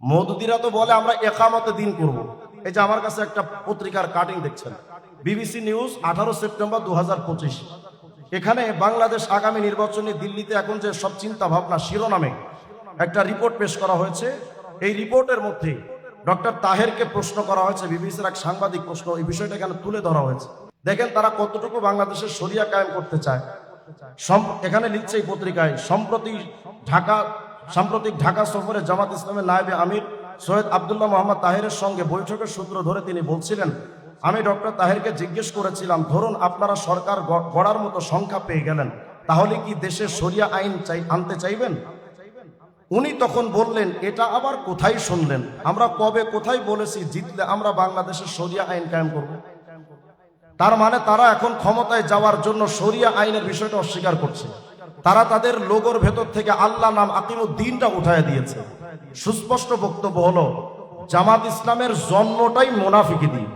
মওদুদিরা তো বলে আমরা একামতে দিন করব। এই যে আমার কাছে একটা পত্রিকার কাটিং দেখছেন, বিবিসি নিউজ 18 সেপ্টেম্বর 2025। এখানে বাংলাদেশ আগামী নির্বাচনে দিল্লিতে এখন যে সব চিন্তা ভাবনা শিরোনামে একটা রিপোর্ট পেশ করা হয়েছে। এই রিপোর্টের মধ্যে ডক্টর তাহেরকে প্রশ্ন করা হয়েছে, বিবিসির এক সাংবাদিক প্রশ্ন, এই বিষয়টা এখানে তুলে ধরা হয়েছে। দেখেন তারা কতটুকু বাংলাদেশের শরিয়া কায়েম করতে চায়। এখানে লিখছে এই পত্রিকায়, সাম্প্রতিক ঢাকা সফরে জামাত ইসলামের নায়েবে আমির সৈয়দ আব্দুল্লাহ মোহাম্মদ তাহেরের সঙ্গে বৈঠকের সূত্র ধরে তিনি বলছিলেন, আমি ডক্টর তাহেরকে জিজ্ঞেস করেছিলাম, ধরুন আপনারা সরকার গড়ার মতো সংখ্যা পেয়ে গেলেন, তাহলে কি দেশে শরিয়া আইন আনতে চাইবেন? উনি তখন বললেন, এটা আবার কোথায় শুনলেন? আমরা কবে কোথায় বলেছি জিতলে আমরা বাংলাদেশের শরিয়া আইন কায়েম করব? তার মানে তারা এখন ক্ষমতায় যাওয়ার জন্য শরিয়া আইনের বিষয়টা অস্বীকার করছে। তারা তাদের লোগোর ভেতর থেকে আল্লাহ নাম আকিমুদ্দিনটা উঠায় দিয়েছে। সুস্পষ্ট বক্তব্য হলো, জামাত ইসলামের জন্মটাই মুনাফিকি দিয়ে।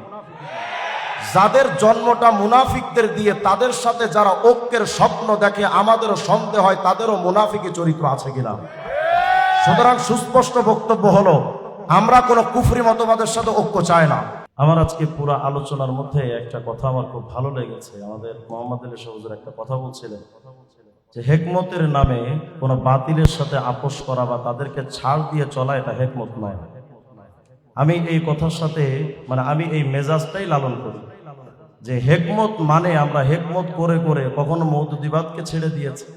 যাদের জন্মটা মুনাফিকদের দিয়ে, তাদের সাথে যারা ঐক্যের স্বপ্ন দেখে, আমাদেরও সন্দেহ হয় তাদেরও মুনাফিকি চরিত্র আছে কিনা। সুতরাং সুস্পষ্ট বক্তব্য হলো, আমরা কোনো কুফরি মতবাদের সাথে ঐক্য চাই না। আমার আজকে পুরো আলোচনার মধ্যে একটা কথা আমার খুব ভালো লেগেছে। আমাদের মোহাম্মদ আলী হুজুর একটা কথা বলছিলেন যে হেকমতের নামে কোনো বাতিলের সাথে আপোষ করা বা তাদেরকে ছাড় দিয়ে চলা, এটা হেকমত নয়। আমি এই কথার সাথে আমি এই মেজাজটাই লালন করি যে হেকমত মানে আমরা হেকমত করে করে কখনো মওদুদিবাদকে ছেড়ে দিয়েছি,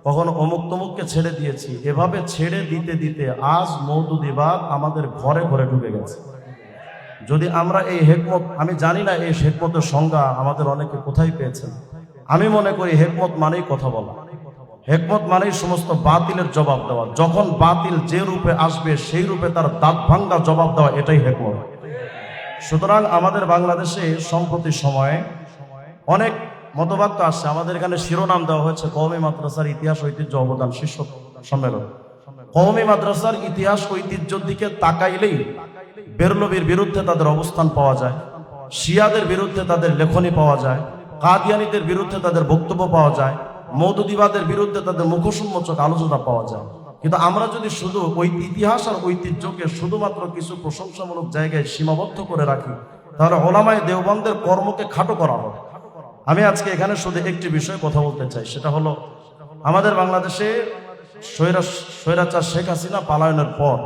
কখনো অমুক তমুককে ছেড়ে দিয়েছি। এভাবে ছেড়ে দিতে দিতে আজ মওদুদিবাদ আমাদের ঘরে ঘরে ঢুকে গেছে। যদি আমরা এই হেকমত, আমি জানি না এই হেকমতের সংজ্ঞা আমাদের অনেকে কোথায় পেয়েছেন। আমি মনে করি হেকমত মানেই কথা বলা, হেকমত মানেই সমস্ত বাতিলের জবাব দেওয়া। যখন বাতিল যে রূপে আসবে সেই রূপে তার দাঁত ভাঙ্গা জবাব দেওয়া, এটাই হেকমত। সুতরাং আমাদের বাংলাদেশে সম্প্রতি সময়ে অনেক মতবাদ তো আসছে। আমাদের এখানে শিরোনাম দেওয়া হয়েছে কওমি মাদ্রাসার ইতিহাস ঐতিহ্য অবদান শীর্ষ সম্মেলন। কওমি মাদ্রাসার ইতিহাস ঐতিহ্যের দিকে তাকাইলেই বেরলভীর বিরুদ্ধে তাদের অবস্থান পাওয়া যায়, শিয়াদের বিরুদ্ধে তাদের লেখনী পাওয়া যায়, কাদিয়ানীদের বিরুদ্ধে তাদের বক্তব্য পাওয়া যায়, মওদুদিবাদের বিরুদ্ধে তাদের মুখোন্মোচক আলোচনা পাওয়া যায়। কিন্তু আমরা যদি শুধু ওই ইতিহাস আর ঐতিহ্যকে শুধুমাত্র কিছু প্রশংসামূলক জায়গায় সীমাবদ্ধ করে রাখি, তাহলে ওলামায়ে দেওবন্দের কর্মকে খাটো করা হবে। আমি আজকে এখানে শুধু একটি বিষয়ে কথা বলতে চাই, সেটা হলো আমাদের বাংলাদেশে স্বৈরাচার শেখ হাসিনা পালায়নের পর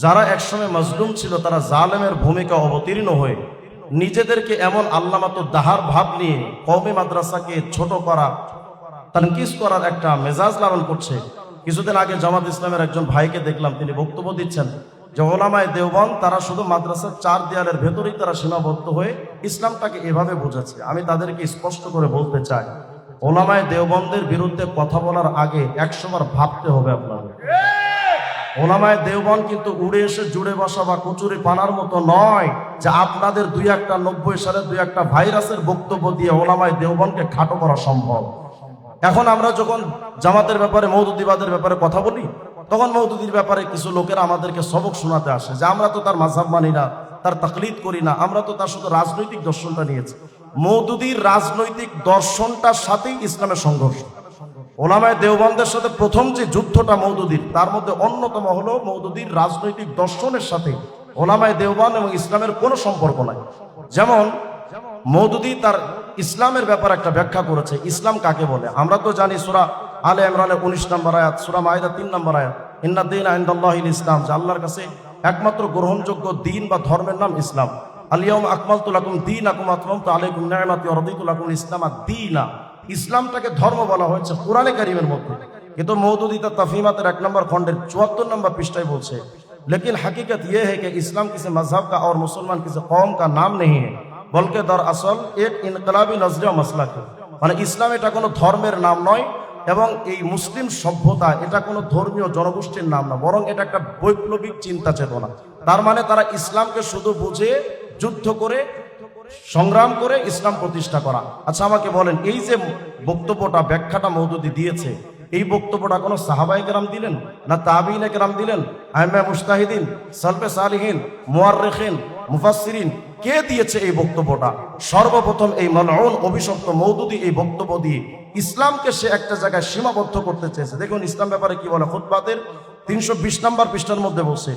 যারা একসময় মজলুম ছিল, তারা জালেমের ভূমিকা অবতীর্ণ হয়ে নিজেদেরকে এমন আল্লামাত দাহার ভাব নিয়ে কওমি মাদ্রাসাকে ছোট করা, তানকিস করার একটা মেজাজ লালন করছে। কিছুদিন আগে জামাত ইসলামের একজন ভাইকে দেখলাম, তিনি বক্তব্য দিচ্ছেন যে ওলামায়ে দেওবন্দ তারা শুধু মাদ্রাসার চার দেয়ালের ভেতরেই তারা সীমাবদ্ধ হয়ে ইসলামটাকে এভাবে বোঝাচ্ছে। আমি তাদেরকে স্পষ্ট করে বলতে চাই, ওলামায়ে দেওবন্দের বিরুদ্ধে কথা বলার আগে 100 বার ভাবতে হবে আপনাদের। ওলামায়ে দেওবন্দ কিন্তু উড়ে এসে জুড়ে বসা বা কচুরি পানার মতো নয় যে আপনাদের 90 সালের 2-1 ভাইরাসের বক্তব্য দিয়ে ওলামায়ে দেওবন্দকে খাটো করা সম্ভব। এখন আমরা যখন জামাতের ব্যাপারে, মওদুদিবাদের ব্যাপারে কথা বলি, তখন মওদুদির ব্যাপারে কিছু লোকেরা আমাদেরকে সবক শোনাতে আসে যে আমরা তো তার মাযহাব মানি না, তার তাকলিদ করি না, আমরা তো তার শুধু রাজনৈতিক দর্শনটা নিয়েছি। মওদুদির রাজনৈতিক দর্শনটার সাথেই ইসলামের সংঘর্ষ। ওলামায়ে দেওবন্দের সাথে প্রথম যে যুদ্ধটা মওদুদির, তার মধ্যে অন্যতম হলো মওদুদির রাজনৈতিক দর্শনের সাথে ওলামায়ে দেওবন্দ এবং ইসলামের কোনো সম্পর্ক নাই। যেমন মওদুদি তার ইসলামের ব্যাপারে একটা ব্যাখ্যা করেছে, ইসলাম কাকে বলে। আমরা তো জানি সূরা আলে ইমরানের 19 নম্বর আয়াত, সূরা মাইদা 3 নম্বর আয়াত, ইন্নাদ-দীনা ইনদাল্লাহিল ইসলাম, যে আল্লাহর কাছে একমাত্র গ্রহণযোগ্য দিন বা ধর্মের নাম ইসলাম। আল-ইয়াউমা আকমালতু লাকুম দীনাকুম ওয়া আতমামতু আলাইকুম নি'মাতি ওয়া রাদিতু লাকুমুল ইসলামা দীনা। ইসলামটাকে ধর্ম বলা হয়েছে কোরআনে কারীমের মধ্যে, কিন্তু মওদুদি তার তাফহিমাতের 1 নম্বর খণ্ডের 74 নম্বর পৃষ্ঠায় বলছে, लेकिन हकीकत यह है कि इस्लाम किसी मजहब का और मुसलमान किसी कौम का नाम नहीं है, बल्कि दरअसल एक इनकलाबी नजरिया मसलक है। মানে ইসলাম এটা কোনো ধর্মের নাম নয় এবং এই মুসলিম সভ্যতা এটা কোনো ধর্মীয় জনগোষ্ঠীর নাম না, বরং এটা একটা বৈপ্লবিক চিন্তা চেতনা। তার মানে তারা ইসলামকে শুধু বুঝে যুদ্ধ করে, সংগ্রাম করে ইসলাম প্রতিষ্ঠা করা। আচ্ছা আমাকে বলেন, এই যে বক্তব্যটা, ব্যাখ্যাটা মওদুদি দিয়েছে, এই বক্তব্যটা কোনো সাহাবায়ে কেরাম দিলেন না তাবিঈনে কেরাম দিলেন, আইম্মা মুজতাহিদিন, সালফে সালিহিন, মুআররিখিন, মুফাসসিরিন, কে দিয়েছে এই বক্তব্যটা? সর্বপ্রথম এই মালউন অভিশপ্ত মওদুদি এই বক্তব্য দিয়ে ইসলামকে সে একটা জায়গায় সীমাবদ্ধ করতে চেয়েছে। দেখুন ইসলাম ব্যাপারে কি বলে, খুতবাতের 320 নম্বর পৃষ্ঠার মধ্যে বলছে,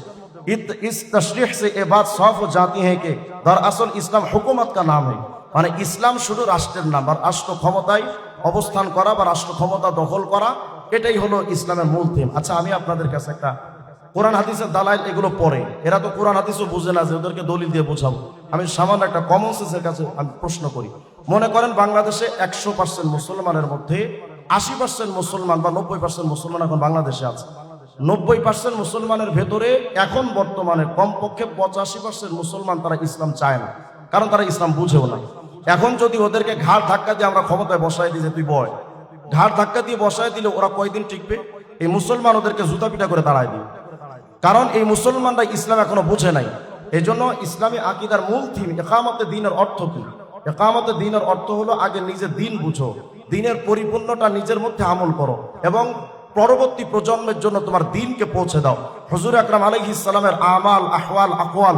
इस तशरीह से ये बात साफ हो जाती है कि दरअसल इस्लाम हुकूमत का नाम है, মানে ইসলাম শুধু রাষ্ট্রের নাম, আর রাষ্ট্র ক্ষমতায় অবস্থান করা বা রাষ্ট্র ক্ষমতা দখল করা, এটাই হলো ইসলামের মূল থিম। আচ্ছা, আমি আপনাদের কাছে একটা কোরআন হাদিসের দালাইল এগুলো পড়ে, এরা তো কোরআন হাদিসও বুঝে না যে ওদেরকে দলিল দিয়ে বোঝাবো। আমি সামান্য একটা কমন সেন্সের কাছে আমি প্রশ্ন করি, মনে করেন বাংলাদেশে 100% মুসলমানের মধ্যে 80% মুসলমান বা 90% মুসলমান এখন বাংলাদেশে আছে। 90% মুসলমানের ভেতরে এখন বর্তমানে কমপক্ষে 85% মুসলমান তারা ইসলাম চায় না, কারণ তারা ইসলাম বুঝেও না। এখন যদি ওদেরকে ঘাড় ধাক্কা দিয়ে আমরা ক্ষমতায় বসাই দিই যে তুই বয়, ঘাড় ধাক্কা দিয়ে বসাই দিলে ওরা কয়দিন টিকবে? এই মুসলমান ওদেরকে জুতা পিটা করে তাড়ায় দিবে, কারণ এই মুসলমানরা ইসলাম এখনো বুঝে নাই। এই জন্য ইসলামী আকিদার মূল থিম ইকামতে দ্বীনের অর্থ কি? ইকামতে দ্বীনের অর্থ হলো আগে নিজে দিন বুঝো, দিনের পরিপূর্ণটা নিজের মধ্যে আমল করো এবং পরবর্তী প্রজন্মের জন্য তোমার দিনকে পৌঁছে দাও। হুজুর আকরাম আলাইহিস সালামের আমাল, আহওয়াল, আকওয়াল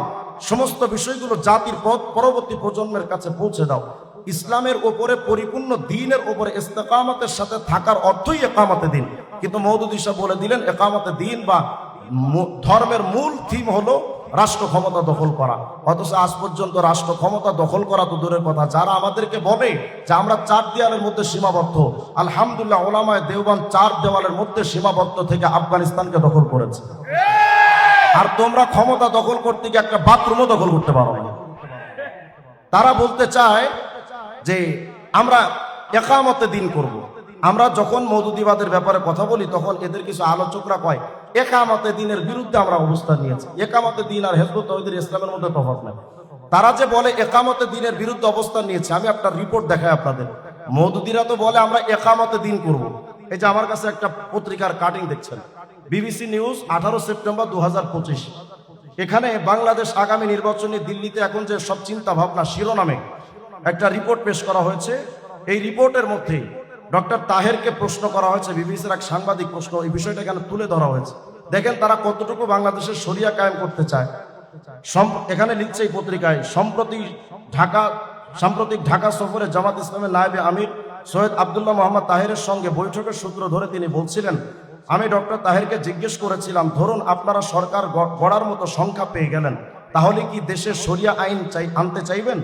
সমস্ত বিষয়গুলো জাতির পরবর্তী প্রজন্মের কাছে পৌঁছে দাও। ইসলামের ওপরে পরিপূর্ণ দ্বীনের ওপরে ইস্তেকামতের সাথে থাকার অর্থই ইকামতে দ্বীন। কিন্তু মওদুদী সাহেব বলে দিলেন ইকামতে দ্বীন বা ধর্মের মূল থিম হলো রাষ্ট্র ক্ষমতা দখল করা। অথচ আজ পর্যন্ত রাষ্ট্র ক্ষমতা দখল করা তো দূরের কথা, যারা আমাদেরকে বলে যে আমরা 4 দেওয়ালের মধ্যে সীমাবদ্ধ, আলহামদুলিল্লাহ ওলামায়ে দেওবান্দ 4 দেওয়ালের মধ্যে সীমাবদ্ধ থেকে আফগানিস্তানকে দখল করেছে। আর তোমরা ক্ষমতা দখল করতে গিয়ে একটা বাথরুমও দখল করতে পারো না। তারা বলতে চায় যে আমরা ইকামতে দ্বীন করব। আমরা যখন মওদুদিবাদের ব্যাপারে কথা বলি তখন এদের কিছু আলোচকরা কয় ইকামতে দ্বীনের বিরুদ্ধে আমরা অবস্থান নিয়েছি। ইকামতে দ্বীন আর হিজবুত তাওহীদের ইসলামের মধ্যে তফাৎ নাই। তারা যে বলে ইকামতে দ্বীনের বিরুদ্ধে অবস্থান নিয়েছে, আমি একটা রিপোর্ট দেখাই আপনাদের। মওদুদিরা তো বলে আমরা ইকামতে দ্বীন করব। এই যে আমার কাছে একটা পত্রিকার কাটিং দেখছেন, বিবিসি নিউজ 18 সেপ্টেম্বর 2025। এখানে বাংলাদেশ আগামী নির্বাচনে দিল্লিতে এখন যে সব চিন্তা ভাবনা শিরোনামে একটা রিপোর্ট পেশ করা হয়েছে। এই রিপোর্টের মধ্যে ডক্টর তাহেরকে প্রশ্ন করা হয়েছে, বিবিসির এক সাংবাদিক প্রশ্ন, এই বিষয়টা এখানে তুলে ধরা হয়েছে। দেখেন তারা কতটুকু বাংলাদেশের শরিয়া কায়েম করতে চায়। এখানে লিখছে এই পত্রিকায়, সাম্প্রতিক ঢাকা সফরে জামাত ইসলামের নায়েবে আমির সৈয়দ আব্দুল্লাহ মোহাম্মদ তাহেরের সঙ্গে বৈঠকের সূত্র ধরে তিনি বলছিলেন, আমি ডক্টর তাহেরকে জিজ্ঞেস করেছিলাম, ধরুন আপনারা সরকার গড়ার মতো সংখ্যা পেয়ে গেলেন, তাহলে কি দেশে শরিয়া আইন আনতে চাইবেন?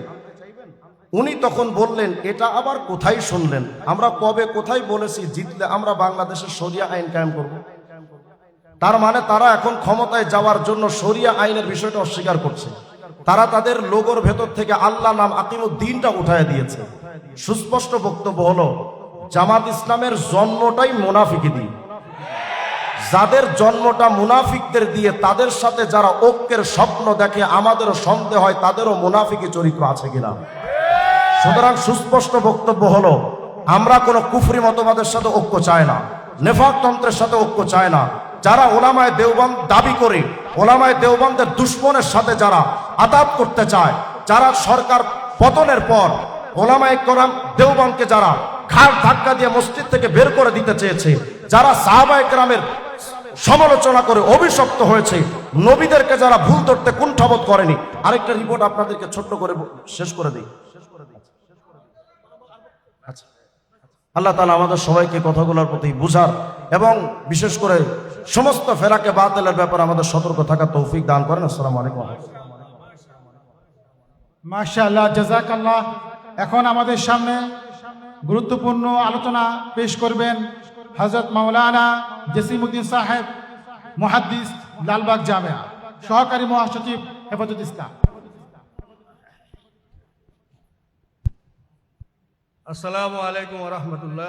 উনি তখন বললেন, এটা আবার কোথায় শুনলেন? আমরা কবে কোথায় বলেছি জিতলে আমরা বাংলাদেশের শরিয়া আইন কায়েম করব? তার মানে তারা এখন ক্ষমতায় যাওয়ার জন্য শরিয়া আইনের বিষয়টা অস্বীকার করছে। তারা তাদের লোগোর ভেতর থেকে আল্লাহ নাম আকিমুদ্দিনটা উঠায় দিয়েছে। সুস্পষ্ট বক্তব্য হলো জামাত ইসলামের জন্মটাই মুনাফিকি দিয়ে। যাদের জন্মটা মুনাফিকদের দিয়ে, তাদের সাথে যারা ঐক্যের স্বপ্ন দেখে, আমাদেরও সন্দেহ হয় তাদেরও মুনাফিকি চরিত্র আছে কিনা। সুতরাং সুস্পষ্ট বক্তব্য হলো আমরা কোনো কুফরি মতবাদের সাথে ঐক্য চাই না, নেফাকতন্ত্রের সাথে ঐক্য চাই না। যারা ওলামায়ে দেওবন্দ দাবি করে ওলামায়ে দেওবন্দের দুশমনের সাথে যারা আতাত করতে চায়, যারা সরকার পতনের পর ওলামায়ে কেরাম দেওবন্দকে যারা ঘাড় ধাক্কা দিয়ে মসজিদ থেকে বের করে দিতে চেয়েছে, যারা সাহাবায়ে কেরামের সমালোচনা করে অভিশপ্ত হয়েছে, নবীদেরকে যারা ভুল ধরতে কুণ্ঠাবোধ করেনি। আরেকটা রিপোর্ট আপনাদেরকে ছোট্ট করে শেষ করে দিই। আল্লাহ তাআলা আমাদের সবাইকে কথাগুলোর প্রতি বুঝার এবং বিশেষ করে সমস্ত ফেরাকে বাতিলের ব্যাপারে আমাদের সতর্ক থাকার তৌফিক দান করেন। আসসালামু আলাইকুম। মাশাআল্লাহ, জাযাকাল্লাহ। এখন আমাদের সামনে গুরুত্বপূর্ণ আলোচনা পেশ করবেন হযরত মাওলানা জসিমউদ্দিন সাহেব, মুহাদ্দিস, লালবাগ জামিয়া, সহকারী মহাসচিব, হেফাজত ইসলাম। আসসালামু আলাইকুম ওয়া রাহমাতুল্লাহ।